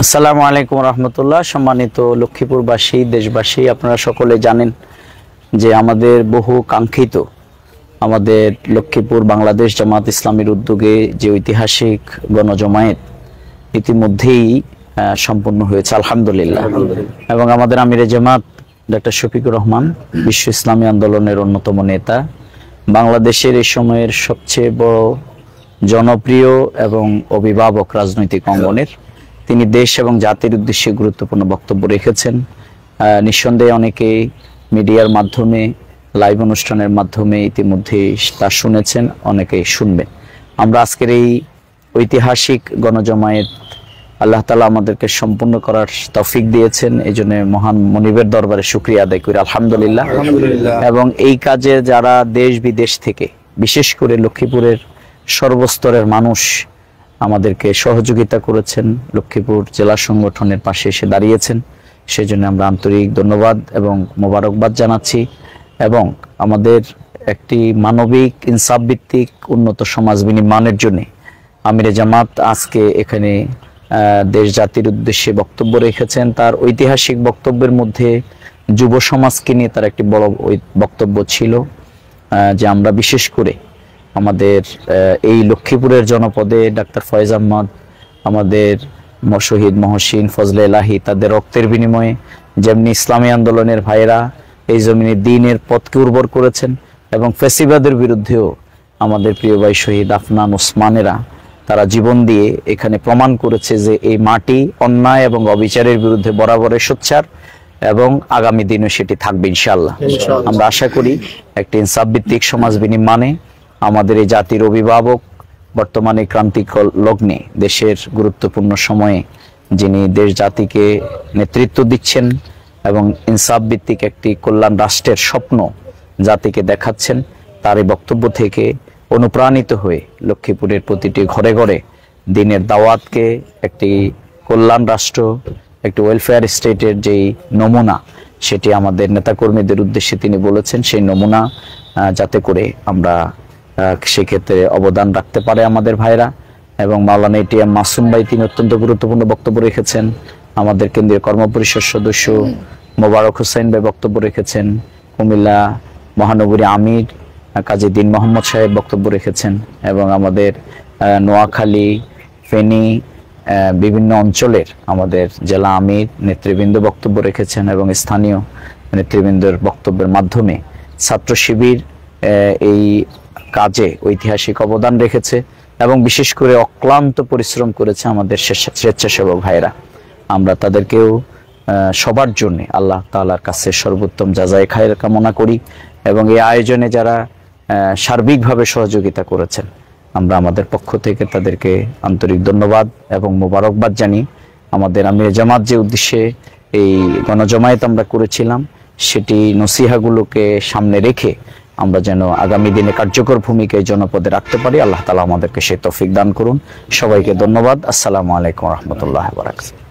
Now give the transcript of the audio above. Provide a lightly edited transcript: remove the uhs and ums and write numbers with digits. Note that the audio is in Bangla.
আসসালামু আলাইকুম রহমতুল্লাহ। সম্মানিত লক্ষ্মীপুরবাসী, দেশবাসী, আপনারা সকলে জানেন যে আমাদের বহু কাঙ্ক্ষিত আমাদের লক্ষ্মীপুর বাংলাদেশ জামাত ইসলামীর উদ্যোগে যে ঐতিহাসিক গণজমায়েত ইতিমধ্যেই সম্পন্ন হয়েছে আলহামদুলিল্লাহ। এবং আমাদের আমিরে জামাত ডক্টর শফিকুর রহমান বিশ্ব ইসলামী আন্দোলনের অন্যতম নেতা, বাংলাদেশের এই সময়ের সবচেয়ে বড় জনপ্রিয় এবং অভিভাবক রাজনৈতিক অঙ্গনের, তিনি দেশ এবং জাতির উদ্দেশ্যে গুরুত্বপূর্ণ বক্তব্য রেখেছেন। নিঃসন্দেহে অনেকে মিডিয়ার মাধ্যমে, লাইভ অনুষ্ঠানের মাধ্যমে ইতিমধ্যে তা শুনেছেন, অনেকেই শুনবেন। আমরা আজকের এই ঐতিহাসিক গণজমায়েত আল্লাহ তাআলা আমাদেরকে সম্পূর্ণ করার তৌফিক দিয়েছেন, এই জন্য মহান মনিবের দরবারে শুকরিয়া আদায় করি আলহামদুলিল্লাহ। এবং এই কাজে যারা দেশ বিদেশ থেকে, বিশেষ করে লক্ষ্মীপুরের সর্বস্তরের মানুষ আমাদেরকে সহযোগিতা করেছেন, লক্ষ্মীপুর জেলা সংগঠনের পাশে এসে দাঁড়িয়েছেন, সেজন্য আমরা আন্তরিক ধন্যবাদ এবং মোবারকবাদ জানাচ্ছি। এবং আমাদের একটি মানবিক, ইনসাফ ভিত্তিক উন্নত সমাজ বিনির্মাণের জন্য আমিরে জামাত আজকে এখানে দেশ জাতির উদ্দেশ্যে বক্তব্য রেখেছেন। তার ঐতিহাসিক বক্তব্যের মধ্যে যুব সমাজকে নিয়ে তার একটি বড় বক্তব্য ছিল, যে আমরা বিশেষ করে আমাদের এই লক্ষ্মীপুরের জনপদে ডাক্তার ফয়েজ আহমদ, আমাদের শহীদ মহসিন, ফজলে এলাহি, তাদের রক্তের বিনিময়ে যেমনি ইসলামী আন্দোলনের ভাইরা এই জমিনে দ্বীনের পথকে উর্বর করেছেন, এবং ফ্যাসিবাদের বিরুদ্ধেও আমাদের প্রিয় ভাই শহীদ আফনান ওসমানেরা তারা জীবন দিয়ে এখানে প্রমাণ করেছে যে এই মাটি অন্যায় এবং অবিচারের বিরুদ্ধে বরাবরের সোচ্চার, এবং আগামী দিনে সেটি থাকবে ইনশাআল্লাহ। আমরা আশা করি একটি ইনসাফ ভিত্তিক সমাজ বিনির্মাণে আমাদের এই জাতির অভিভাবক, বর্তমানে ক্রান্তিকর লগ্নে দেশের গুরুত্বপূর্ণ সময়ে যিনি দেশ জাতিকে নেতৃত্ব দিচ্ছেন এবং ইনসাফ ভিত্তিক একটি কল্যাণ রাষ্ট্রের স্বপ্ন জাতিকে দেখাচ্ছেন, তার এই বক্তব্য থেকে অনুপ্রাণিত হয়ে লক্ষ্মীপুরের প্রতিটি ঘরে ঘরে দিনের দাওয়াতকে একটি কল্যাণ রাষ্ট্র, একটি ওয়েলফেয়ার স্টেটের যেই নমুনা, সেটি আমাদের নেতাকর্মীদের উদ্দেশ্যে তিনি বলেছেন, সেই নমুনা যাতে করে আমরা সেক্ষেত্রে অবদান রাখতে পারে আমাদের ভাইরা। এবং মাওলানা এটিএম মাসুম ভাই, তিনি অত্যন্ত গুরুত্বপূর্ণ বক্তব্য রেখেছেন। আমাদের কেন্দ্রীয় কর্মপরিষদ সদস্য মোবারক হোসেন ভাই বক্তব্য রেখেছেন। কুমিল্লা মহানগরী আমির কাজী দিন মোহাম্মদ সাহেব বক্তব্য রেখেছেন। এবং আমাদের নোয়াখালী, ফেনী, বিভিন্ন অঞ্চলের আমাদের জেলা আমির নেতৃবৃন্দ বক্তব্য রেখেছেন, এবং স্থানীয় নেতৃবৃন্দের বক্তব্যের মাধ্যমে ছাত্র শিবির এই কাজে ঐতিহাসিক অবদান রেখেছে, এবং বিশেষ করে অক্লান্ত পরিশ্রম করেছে আমাদের স্বেচ্ছাসেবক ভাইরা। আমরা তাদেরকেও সবার জন্য আল্লাহ তাআলার কাছে সর্বোত্তম জাযায়ে খায়ের কামনা করি। এবং এই আয়োজনে যারা সার্বিকভাবে সহযোগিতা করেছেন, আমরা আমাদের পক্ষ থেকে তাদেরকে আন্তরিক ধন্যবাদ এবং মোবারকবাদ জানি। আমাদের আমিরে জামাত যে উদ্দেশ্যে এই গণজমায়েত আমরা করেছিলাম, সেটি নসিহাগুলোকে সামনে রেখে আমরা যেন আগামী দিনে কার্যকর ভূমিকা এই জনপদে রাখতে পারি। আল্লাহ তাআলা আমাদেরকে সেই তৌফিক দান করুন। সবাইকে ধন্যবাদ। আসসালামু আলাইকুম রহমতুল্লাহ বারাকাতুহু।